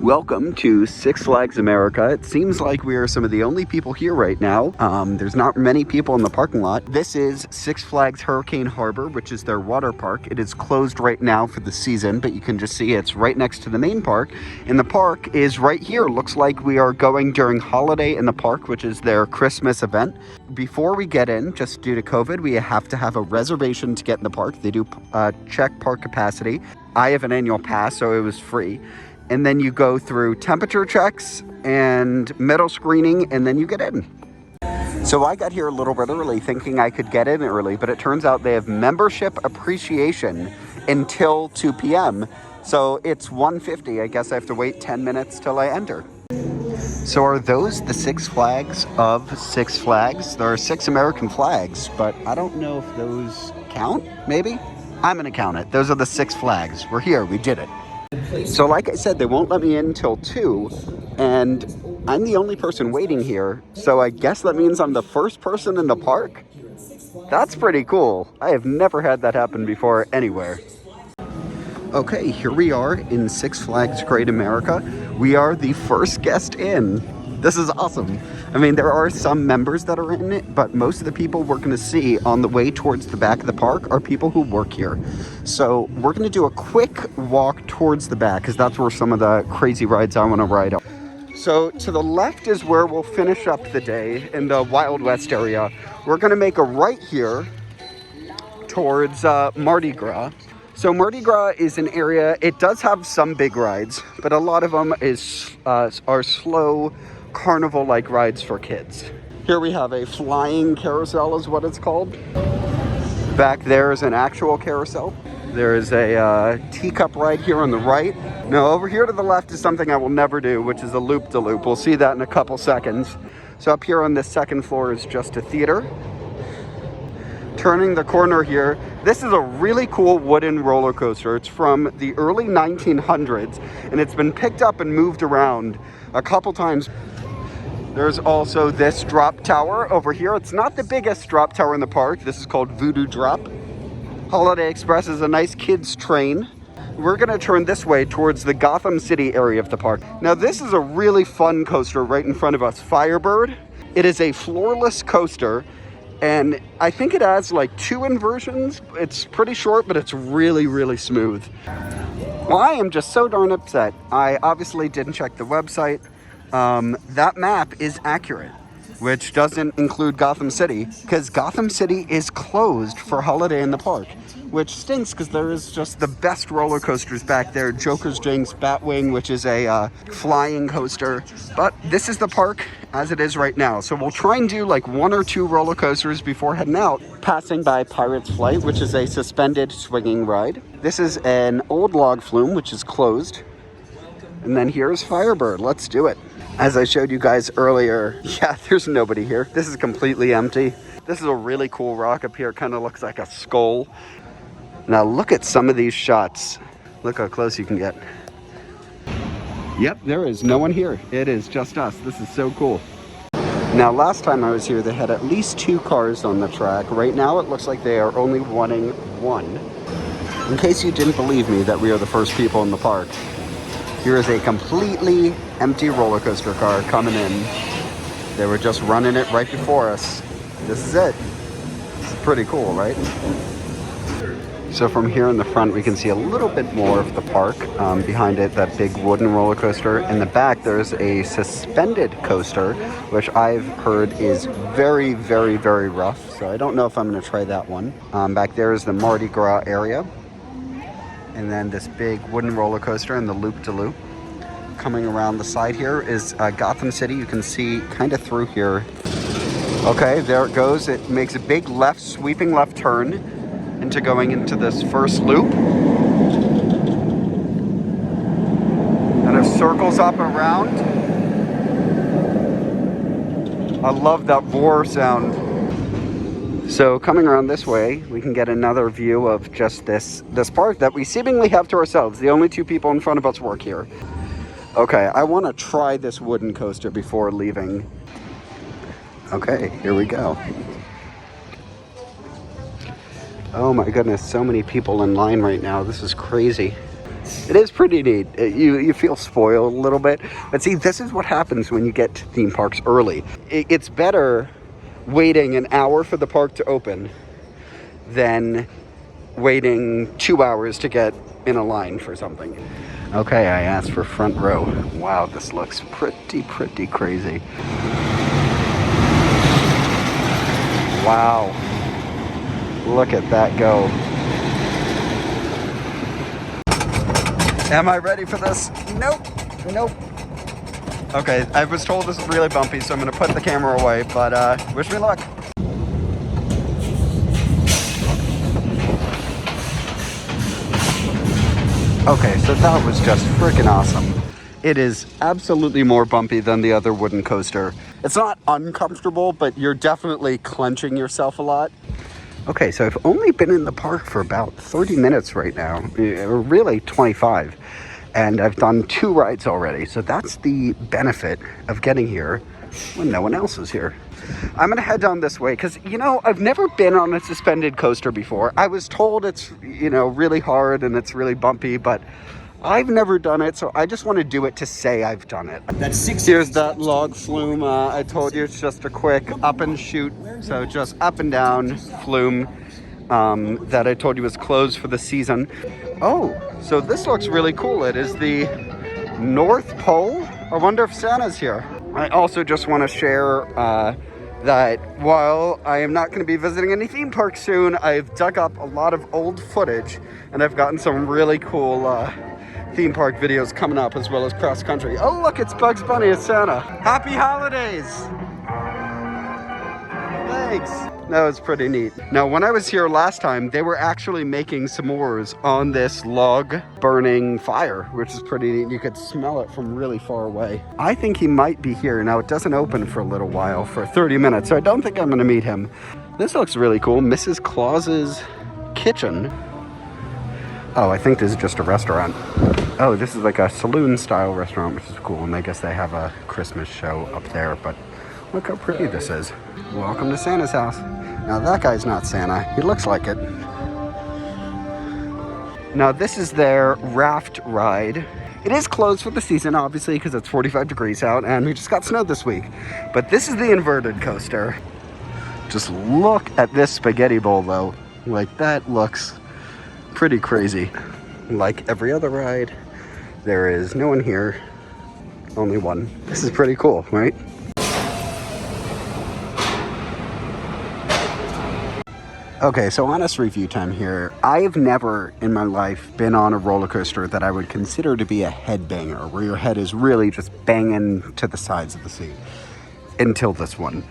Welcome to Six Flags America. It seems like we are some of the only people here right now. There's not many people in the parking lot. This is Six Flags Hurricane Harbor, which is their water park. It is closed right now for the season, but you can just see it's right next to the main park. And the park is right here. Looks like we are going during Holiday in the Park, which is their Christmas event. Before we get in, just due to COVID, we have to have a reservation to get in the park. They do check park capacity. I have an annual pass, so it was free. And then you go through temperature checks and metal screening, and then you get in. So I got here a little bit early thinking I could get in early, but it turns out they have membership appreciation until 2 p.m. So it's 1:50. I guess I have to wait 10 minutes till I enter. So are those the Six Flags of Six Flags? There are 6 American flags, but I don't know if those count, maybe? I'm gonna count it. Those are the 6 flags. We're here, we did it. So like I said, they won't let me in until 2, and I'm the only person waiting here, so I guess that means I'm the first person in the park? That's pretty cool. I have never had that happen before anywhere. Okay, here we are in Six Flags Great America. We are the first guest in. This is awesome. I mean, there are some members that are in it, but most of the people we're gonna see on the way towards the back of the park are people who work here. So we're gonna do a quick walk towards the back because that's where some of the crazy rides I wanna ride up. So to the left is where we'll finish up the day in the Wild West area. We're gonna make a right here towards Mardi Gras. So Mardi Gras is an area, it does have some big rides, but a lot of them are slow, carnival-like rides for kids. Here we have a flying carousel is what it's called. Back there is an actual carousel. There is a teacup ride here on the right. Now over here to the left is something I will never do, which is a loop-de-loop. We'll see that in a couple seconds. So up here on the second floor is just a theater. Turning the corner here, this is a really cool wooden roller coaster. It's from the early 1900s, and it's been picked up and moved around a couple times. There's also this drop tower over here. It's not the biggest drop tower in the park. This is called Voodoo Drop. Holiday Express is a nice kids train. We're gonna turn this way towards the Gotham City area of the park. Now this is a really fun coaster right in front of us, Firebird. It is a floorless coaster, and I think it has like 2 inversions. It's pretty short, but it's really, really smooth. Well, I am just so darn upset. I obviously didn't check the website. That map is accurate, which doesn't include Gotham City, because Gotham City is closed for Holiday in the Park, which stinks because there is just the best roller coasters back there. Joker's Jinx, Batwing, which is a flying coaster, but this is the park as it is right now. So we'll try and do like 1 or 2 roller coasters before heading out, passing by Pirate's Flight, which is a suspended swinging ride. This is an old log flume, which is closed. And then here's Firebird. Let's do it. As I showed you guys earlier, yeah, there's nobody here. This is completely empty. This is a really cool rock up here. It kind of looks like a skull. Now look at some of these shots. Look how close you can get. Yep, there is no one here. It is just us. This is so cool. Now last time I was here, they had at least 2 cars on the track. Right now it looks like they are only wanting 1. In case you didn't believe me that we are the first people in the park, here is a completely empty roller coaster car coming in. They were just running it right before us. This is it. It's pretty cool, right? So from here in the front, we can see a little bit more of the park. Behind it, that big wooden roller coaster. In the back, there's a suspended coaster, which I've heard is very, very, very rough. So I don't know if I'm gonna try that one. Back there is the Mardi Gras area. And then this big wooden roller coaster and the loop-de-loop. Coming around the side here is Gotham City. You can see kind of through here. Okay, there it goes. It makes a big left, sweeping left turn into going into this first loop. And it circles up around. I love that roar sound. So coming around this way, we can get another view of just this park that we seemingly have to ourselves. The only 2 people in front of us work here. Okay, I want to try this wooden coaster before leaving. Okay, here we go. Oh my goodness, so many people in line right now. This is crazy. It is pretty neat. You feel spoiled a little bit. But see, this is what happens when you get to theme parks early. It's better waiting an hour for the park to open than waiting 2 hours to get in a line for something. Okay, I asked for front row. Wow, this looks pretty crazy. Wow. Look at that go. Am I ready for this? Nope. Okay, I was told this is really bumpy, so I'm gonna put the camera away, but wish me luck. Okay, so that was just freaking awesome. It is absolutely more bumpy than the other wooden coaster. It's not uncomfortable, but you're definitely clenching yourself a lot. Okay, so I've only been in the park for about 30 minutes right now, or really 25, and I've done 2 rides already. So that's the benefit of getting here when no one else is here. I'm gonna head down this way because, you know, I've never been on a suspended coaster before. I was told it's, you know, really hard and it's really bumpy, but I've never done it, so I just want to do it to say I've done it. Here's that log flume. I told you it's just a quick up and shoot, so just up and down flume that I told you was closed for the season. Oh, so this looks really cool. It is the North Pole. I wonder if Santa's here. I also just want to share that while I am not going to be visiting any theme parks soon, I've dug up a lot of old footage and I've gotten some really cool theme park videos coming up, as well as cross country. Oh look, it's Bugs Bunny, it's Santa. Happy holidays! Thanks. That was pretty neat. Now, when I was here last time, they were actually making s'mores on this log burning fire, which is pretty neat. You could smell it from really far away. I think he might be here. Now, it doesn't open for a little while, for 30 minutes, so I don't think I'm gonna meet him. This looks really cool. Mrs. Claus's kitchen. Oh, I think this is just a restaurant. Oh, this is like a saloon-style restaurant, which is cool, and I guess they have a Christmas show up there, but look how pretty this is. Welcome to Santa's house. Now, that guy's not Santa. He looks like it. Now, this is their raft ride. It is closed for the season, obviously, because it's 45 degrees out, and we just got snow this week. But this is the inverted coaster. Just look at this spaghetti bowl, though. Like, that looks pretty crazy. Like every other ride, there is no one here, only one. This is pretty cool, right? Okay, so honest review time here. I've never in my life been on a roller coaster that I would consider to be a headbanger, where your head is really just banging to the sides of the seat, until this one.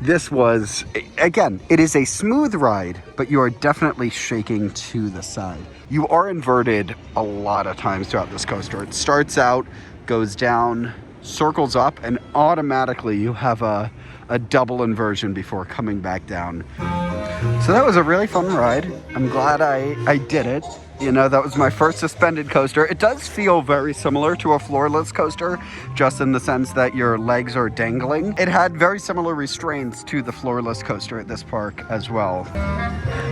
This was, again, it is a smooth ride, but you are definitely shaking to the side. You are inverted a lot of times throughout this coaster. It starts out, goes down, circles up, and automatically you have a double inversion before coming back down. So that was a really fun ride. I'm glad I did it. You know, that was my first suspended coaster. It does feel very similar to a floorless coaster, just in the sense that your legs are dangling. It had very similar restraints to the floorless coaster at this park as well.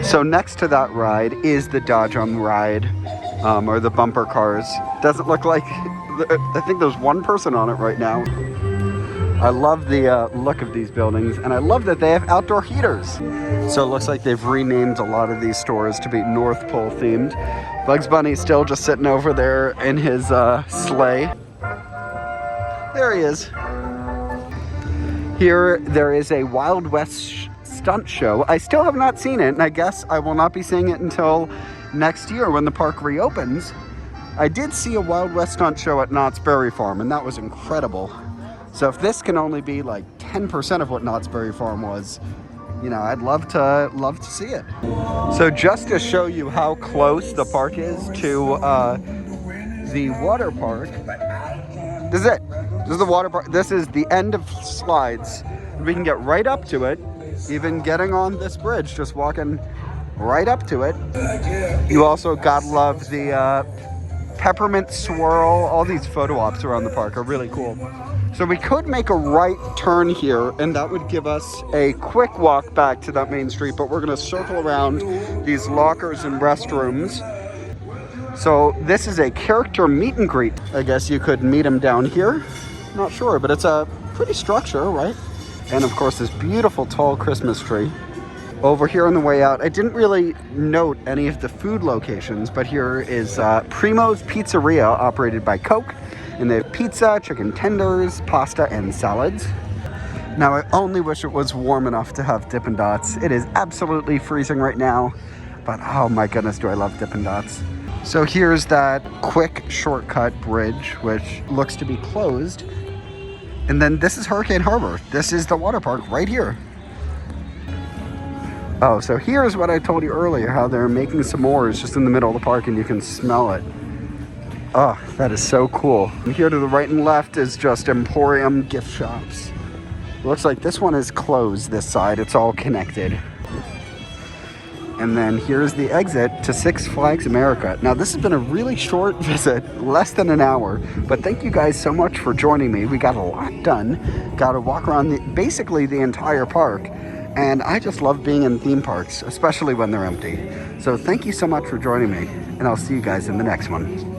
So next to that ride is the Dodgem ride, or the bumper cars. Doesn't look like, I think there's one person on it right now. I love the look of these buildings, and I love that they have outdoor heaters. So it looks like they've renamed a lot of these stores to be North Pole themed. Bugs Bunny's still just sitting over there in his sleigh. There he is. Here, there is a Wild West stunt show. I still have not seen it, and I guess I will not be seeing it until next year when the park reopens. I did see a Wild West stunt show at Knott's Berry Farm, and that was incredible. So if this can only be like 10% of what Knott's Berry Farm was, you know, I'd love to see it. So just to show you how close the park is to the water park, this is it. This is the water park. This is the end of slides. We can get right up to it, even getting on this bridge, just walking right up to it. You also gotta love the peppermint swirl. All these photo ops around the park are really cool. So we could make a right turn here, and that would give us a quick walk back to that main street, but we're gonna circle around these lockers and restrooms. So this is a character meet and greet. I guess you could meet them down here. Not sure, but it's a pretty structure, right? And of course, this beautiful tall Christmas tree. Over here on the way out, I didn't really note any of the food locations, but here is Primo's Pizzeria, operated by Coke. And they have pizza, chicken tenders, pasta, and salads. Now, I only wish it was warm enough to have Dippin' Dots. It is absolutely freezing right now, but oh my goodness, do I love Dippin' Dots. So here's that quick shortcut bridge, which looks to be closed. And then this is Hurricane Harbor. This is the water park right here. Oh, so here's what I told you earlier, how they're making s'mores just in the middle of the park and you can smell it. Oh, that is so cool. And here to the right and left is just Emporium gift shops. Looks like this one is closed, this side. It's all connected. And then here's the exit to Six Flags America. Now, this has been a really short visit, less than an hour, but thank you guys so much for joining me. We got a lot done. Got to walk around basically the entire park. And I just love being in theme parks, especially when they're empty. So thank you so much for joining me, and I'll see you guys in the next one.